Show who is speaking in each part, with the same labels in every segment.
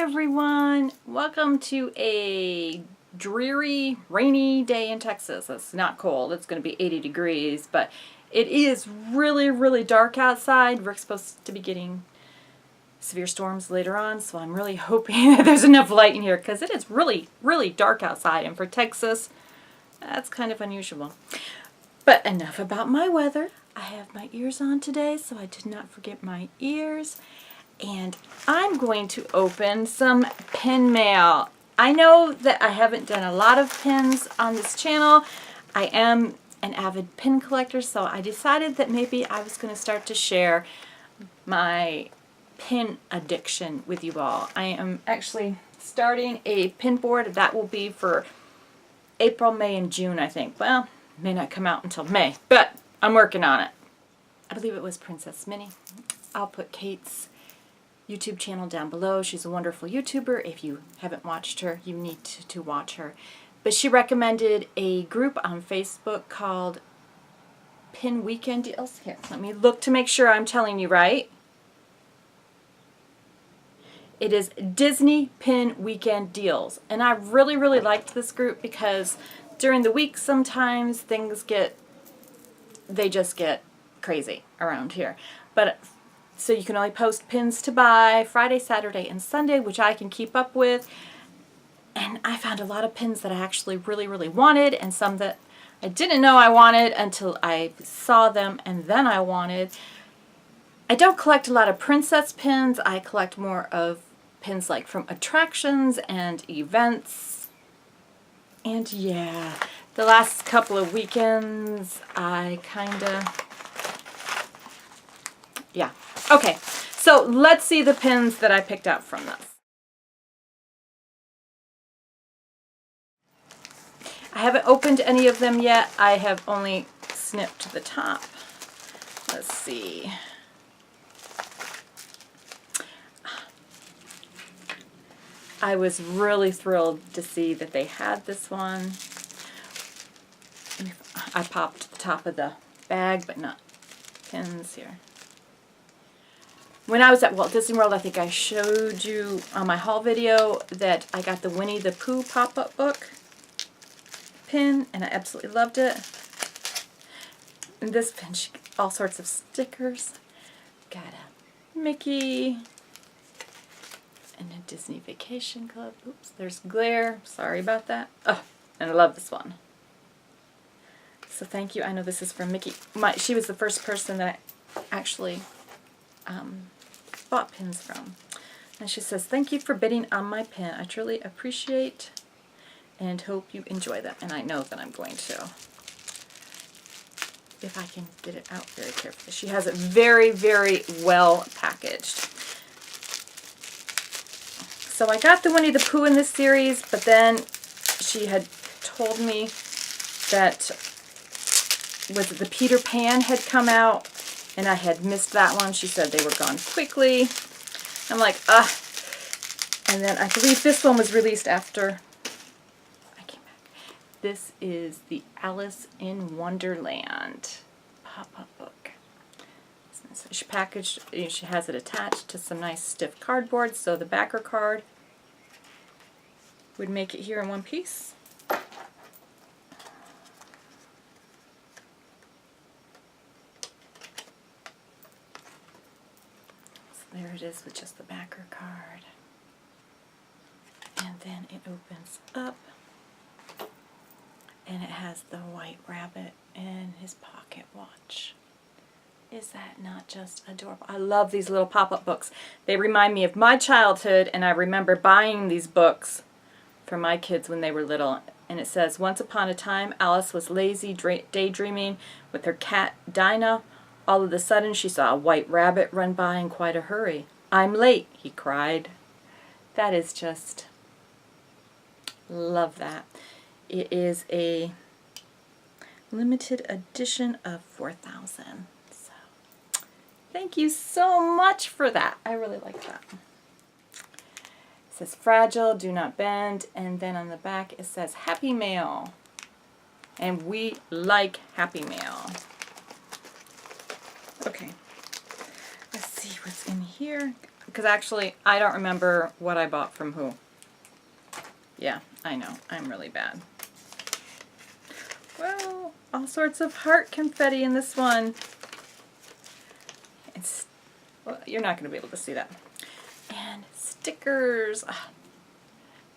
Speaker 1: everyone. Welcome to a dreary, rainy day in Texas. It's not cold. It's going to be 80 degrees, but it is really, really dark outside. We're supposed to be getting severe storms later on, so I'm really hoping that there's enough light in here because it is really, really dark outside, and for Texas, that's kind of unusual. But enough about my weather. I have my ears on today, so I did not forget my ears. And I'm going to open some pin mail. I know that I haven't done a lot of pins on this channel. I am an avid pin collector, so I decided that maybe I was going to start to share my pin addiction with you all. I am actually starting a pin board that will be for April, May, and June, I think. Well, it may not come out until May, but I'm working on it. I believe it was Princess Minnie. I'll put Kate's YouTube channel down below. She's a wonderful YouTuber. If you haven't watched her, you need to watch her. But she recommended a group on Facebook called Pin Weekend Deals. Here, let me look to make sure I'm telling you right. It is Disney Pin Weekend Deals. And I really, really liked this group because during the week sometimes they just get crazy around here. But so you can only post pins to buy Friday, Saturday, and Sunday, which I can keep up with. And I found a lot of pins that I actually really, really wanted, and some that I didn't know I wanted until I saw them and then I wanted. I don't collect a lot of princess pins. I collect more of pins like from attractions and events. And yeah, the last couple of weekends I yeah. Okay, so let's see the pins that I picked out from this. I haven't opened any of them yet. I have only snipped the top. Let's see. I was really thrilled to see that they had this one. I popped the top of the bag, but not pins here. When I was at Walt Disney World, I think I showed you on my haul video that I got the Winnie the Pooh pop-up book pin, and I absolutely loved it. And this pin, all sorts of stickers. Got a Mickey and a Disney Vacation Club. Oops, there's glare. Sorry about that. Oh, and I love this one. So thank you. I know this is from Mickey. She was the first person that I actually bought pins from. And she says, "Thank you for bidding on my pin. I truly appreciate and hope you enjoy them." And I know that I'm going to. If I can get it out very carefully. She has it very, very well packaged. So I got the Winnie the Pooh in this series, but then she had told me that the Peter Pan had come out, and I had missed that one. She said they were gone quickly. I'm like, ugh. And then I believe this one was released after I came back. This is the Alice in Wonderland pop-up book. So she packaged, she has it attached to some nice stiff cardboard, so the backer card would make it here in one piece. There it is with just the backer card. And then it opens up. And it has the White Rabbit and his pocket watch. Is that not just adorable? I love these little pop-up books. They remind me of my childhood, and I remember buying these books for my kids when they were little. And it says, "Once upon a time, Alice was lazy, daydreaming with her cat, Dinah. All of a sudden, she saw a white rabbit run by in quite a hurry. 'I'm late,' he cried." That is just, love that. It is a limited edition of 4,000. So, thank you so much for that. I really like that. It says, "Fragile, do not bend," and then on the back it says, "Happy Mail." And we like Happy Mail. Okay, let's see what's in here. because actually I don't remember what I bought from who. Yeah, I know. I'm really bad. Well, all sorts of heart confetti in this one. It's, well, you're not going to be able to see that. And stickers.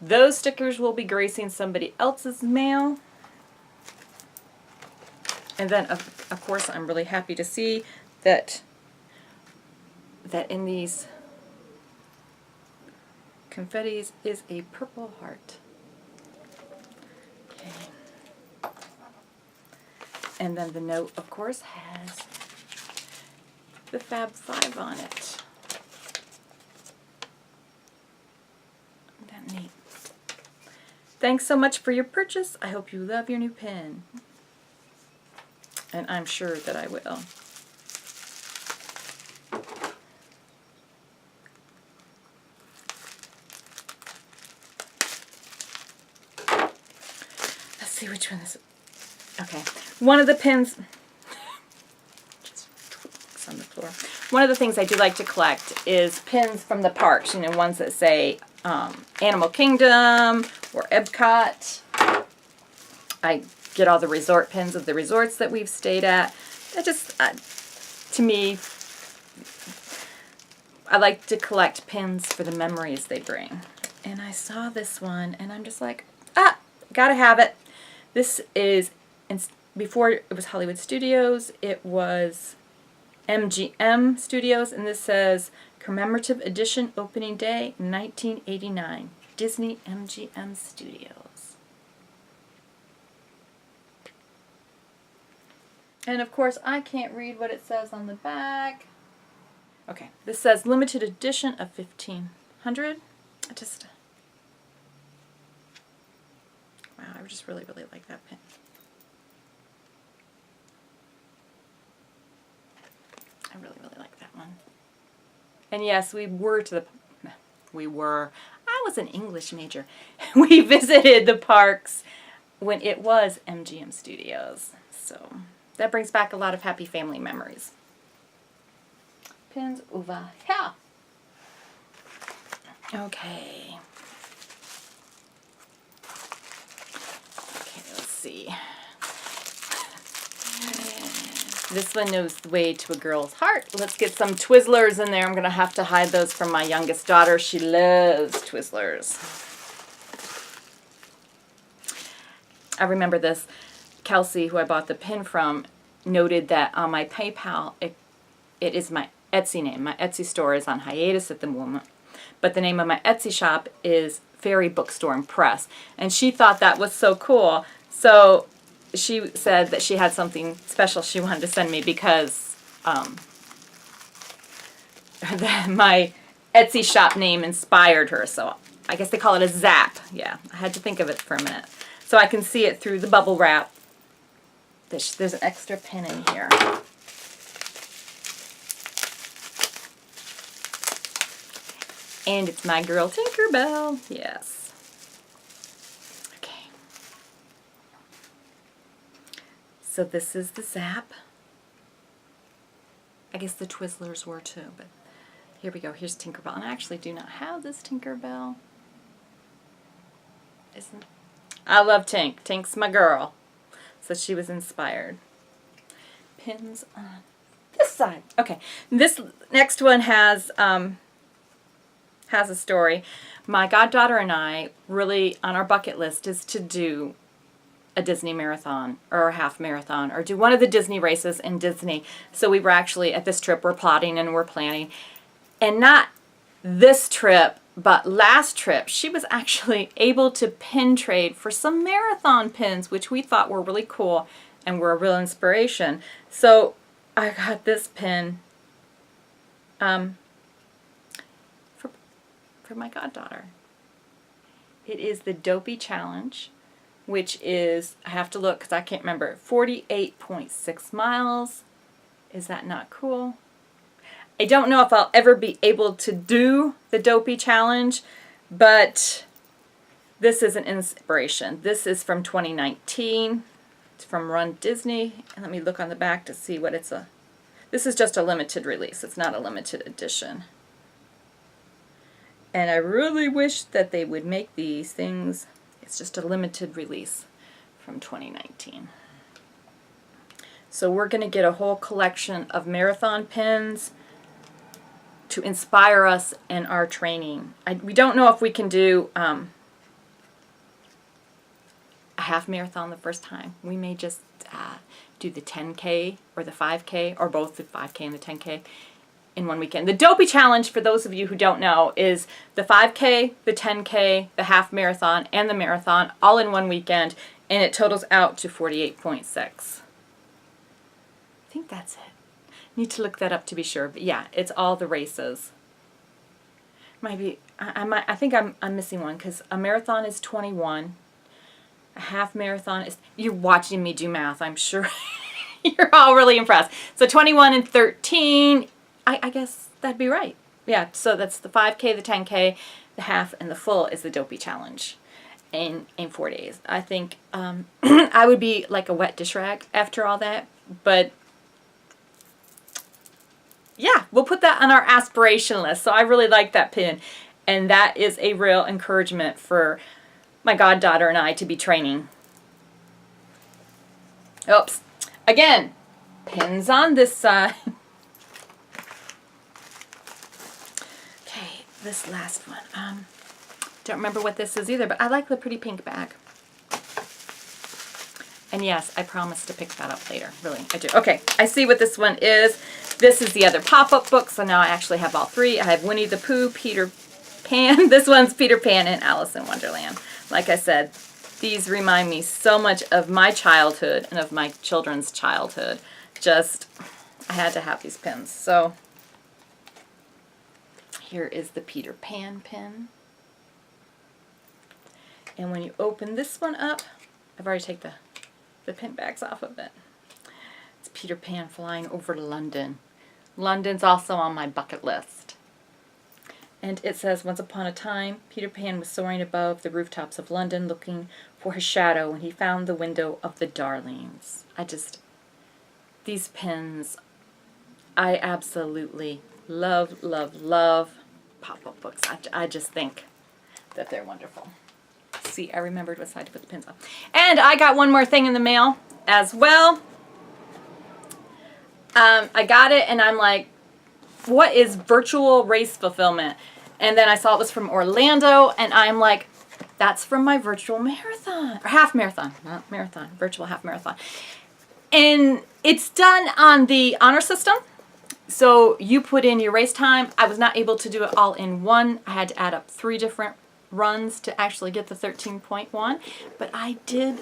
Speaker 1: Those stickers will be gracing somebody else's mail. And then, of course, I'm really happy to see that in these confettis is a purple heart. Okay. And then the note, of course, has the Fab Five on it. Isn't that neat? Thanks so much for your purchase. I hope you love your new pen. And I'm sure that I will. Let's see which one this is. Okay. One of the pins, just on the floor. One of the things I do like to collect is pins from the parks, you know, ones that say Animal Kingdom or Epcot. I get all the resort pins of the resorts that we've stayed at. That just, to me, I like to collect pins for the memories they bring. And I saw this one, and I'm just like, gotta have it. This is, before it was Hollywood Studios, it was MGM Studios, and this says Commemorative Edition Opening Day 1989, Disney MGM Studios. And of course, I can't read what it says on the back. Okay, this says limited edition of 1500. Wow, I just really, really like that pen. I really, really like that one. And yes, I was an English major. We visited the parks when it was MGM Studios. So that brings back a lot of happy family memories. Pins over here. Okay. Okay, let's see. This one knows the way to a girl's heart. Let's get some Twizzlers in there. I'm going to have to hide those from my youngest daughter. She loves Twizzlers. I remember this. Kelsey, who I bought the pin from, noted that on my PayPal, it is my Etsy name. My Etsy store is on hiatus at the moment, but the name of my Etsy shop is Fairy Bookstore and Press, and she thought that was so cool. So she said that she had something special she wanted to send me because my Etsy shop name inspired her. So I guess they call it a zap. Yeah, I had to think of it for a minute. So I can see it through the bubble wrap. There's an extra pin in here. And it's my girl Tinkerbell. Yes. Okay. So this is the zap. I guess the Twizzlers were too, but here we go. Here's Tinkerbell. And I actually do not have this Tinkerbell. I love Tink. Tink's my girl. So she was inspired. Pins on this side. Okay. This next one has a story. My goddaughter and I really, on our bucket list, is to do a Disney marathon or a half marathon or do one of the Disney races in Disney. So we were actually, at this trip, we're plotting and we're planning. And not this trip, but last trip, she was actually able to pin trade for some marathon pins, which we thought were really cool and were a real inspiration. So I got this pin for my goddaughter. It is the Dopey Challenge, which is, I have to look because I can't remember, 48.6 miles. Is that not cool? I don't know if I'll ever be able to do the Dopey Challenge, but this is an inspiration. This is from 2019. It's from Run Disney. And let me look on the back to see what it's a... This is just a limited release. It's not a limited edition. And I really wish that they would make these things. It's just a limited release from 2019. So we're going to get a whole collection of marathon pins to inspire us in our training. We don't know if we can do a half marathon the first time. We may just do the 10K or the 5K, or both the 5K and the 10K in one weekend. The Dopey Challenge, for those of you who don't know, is the 5K, the 10K, the half marathon, and the marathon all in one weekend, and it totals out to 48.6. I think that's it. Need to look that up to be sure, but yeah, it's all the races. Might be, I think I'm missing one, because a marathon is 21. A half marathon is, you're watching me do math, I'm sure. You're all really impressed. So 21 and 13, I guess that'd be right. Yeah, so that's the 5K, the 10K, the half, and the full is the Dopey Challenge in 4 days. I think I would be like a wet dish rag after all that, but yeah, we'll put that on our aspiration list. So I really like that pin, and that is a real encouragement for my goddaughter and I to be training. Oops. Again, pins on this side. Okay, this last one. Don't remember what this is either, but I like the pretty pink bag. And yes, I promise to pick that up later. Really, I do. Okay, I see what this one is. This is the other pop-up book, so now I actually have all three. I have Winnie the Pooh, Peter Pan. This one's Peter Pan and Alice in Wonderland. Like I said, these remind me so much of my childhood and of my children's childhood. Just, I had to have these pins. So, here is the Peter Pan pin. And when you open this one up, I've already taken the pin bags off of it. It's Peter Pan flying over London. London's also on my bucket list. And it says, once upon a time, Peter Pan was soaring above the rooftops of London looking for his shadow when he found the window of the Darlings. These pins, I absolutely love, love, love pop-up books. I just think that they're wonderful. See, I remembered what side to put the pins on. And I got one more thing in the mail as well. I got it and I'm like, what is virtual race fulfillment? And then I saw it was from Orlando and I'm like, that's from my virtual marathon, or half marathon, not marathon, virtual half marathon. And it's done on the honor system. So you put in your race time. I was not able to do it all in one. I had to add up 3 different runs to actually get the 13.1, but I did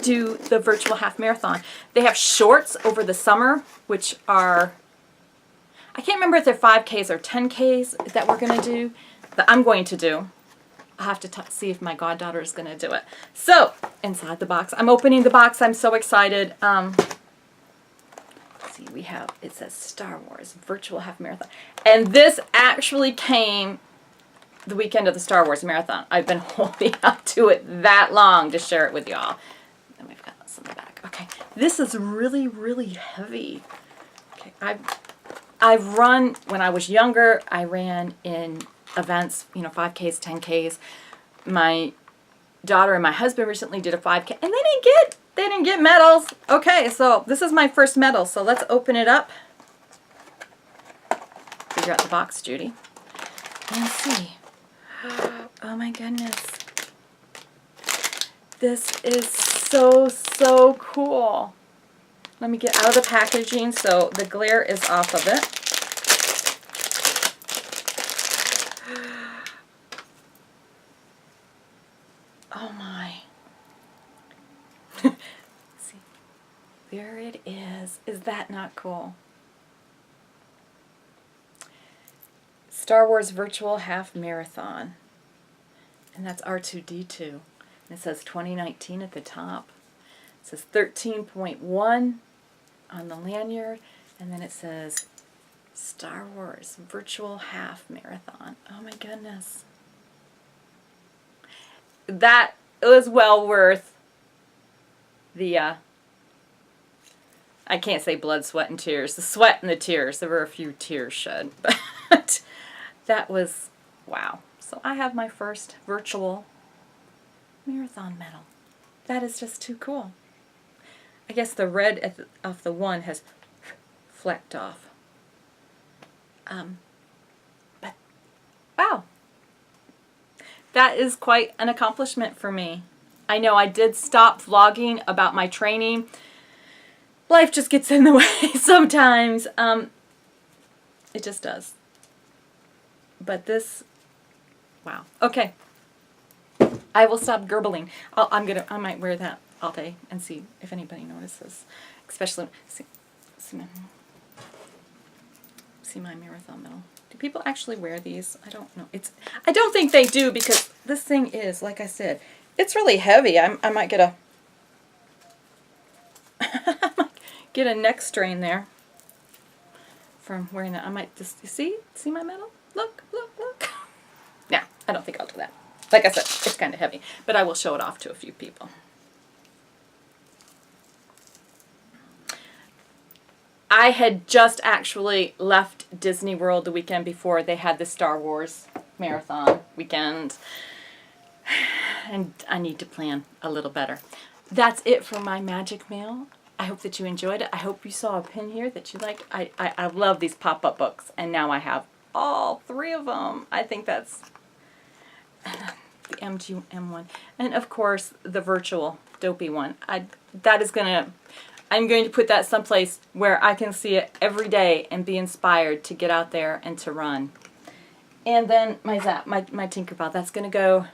Speaker 1: do the virtual half marathon. They have shorts over the summer, which are, I can't remember if they're 5Ks or 10Ks that we're going to do, that I'm going to do. I'll have to see if my goddaughter is going to do it. So, inside the box. I'm opening the box. I'm so excited. Let's see, we have, it says Star Wars Virtual Half Marathon. And this actually came the weekend of the Star Wars Marathon. I've been holding up to it that long to share it with y'all. And we've got this in the back. Okay, this is really, really heavy. Okay, I've run, when I was younger, I ran in events, 5Ks, 10Ks. My daughter and my husband recently did a 5K, and they didn't get medals. Okay, so this is my first medal, so let's open it up. Figure out the box, Judy. And see. Oh my goodness. This is so, so cool. Let me get out of the packaging so the glare is off of it. Oh my. See, there it is. Is that not cool? Star Wars Virtual Half Marathon. And that's R2-D2. And it says 2019 at the top. It says 13.1 on the lanyard. And then it says Star Wars Virtual Half Marathon. Oh my goodness. That was well worth the, I can't say blood, sweat, and tears. The sweat and the tears. There were a few tears shed. But that was, wow. So I have my first virtual marathon medal. That is just too cool. I guess the red of the one has flecked off. But wow, that is quite an accomplishment for me. I know I did stop vlogging about my training. Life just gets in the way sometimes. It just does. But this, wow. Okay. I will stop gurgling. I might wear that all day and see if anybody notices. Especially, see my marathon medal. Do people actually wear these? I don't know. I don't think they do, because this thing is, like I said, it's really heavy. I might get a neck strain there from wearing that. I might just see my medal. Look. Yeah, I don't think I'll do that. Like I said, it's kind of heavy, but I will show it off to a few people. I had just actually left Disney World the weekend before they had the Star Wars marathon weekend, and I need to plan a little better. That's it for my magic mail. I hope that you enjoyed it. I hope you saw a pin here that you liked. I love these pop-up books, and now I have all 3 of them. I think that's the MGM one, and of course the virtual dopey one. I'm going to put that someplace where I can see it every day and be inspired to get out there and to run. And then my Tinkerbell, that's going to go,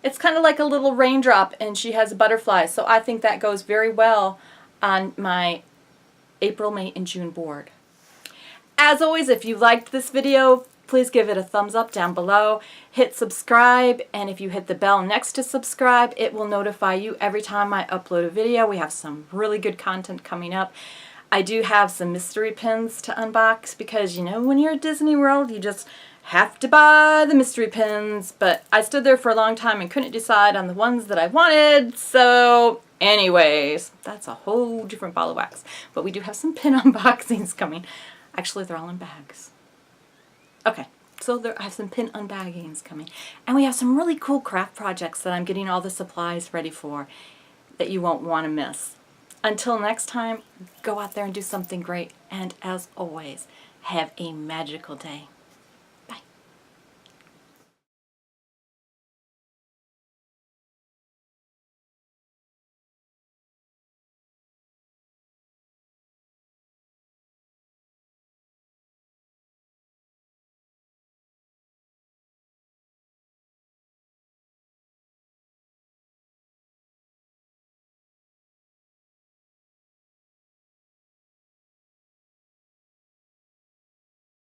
Speaker 1: it's kind of like a little raindrop, and she has a butterfly, so I think that goes very well on my April, May, and June board. As always, if you liked this video, please give it a thumbs up down below. Hit subscribe, and if you hit the bell next to subscribe, it will notify you every time I upload a video. We have some really good content coming up. I do have some mystery pins to unbox, because you know, when you're at Disney World, you just have to buy the mystery pins. But I stood there for a long time and couldn't decide on the ones that I wanted, so anyways, that's a whole different ball of wax. But we do have some pin unboxings coming. Actually, they're all in bags. Okay, so I have some pin unbaggings coming. And we have some really cool craft projects that I'm getting all the supplies ready for that you won't want to miss. Until next time, go out there and do something great. And as always, have a magical day.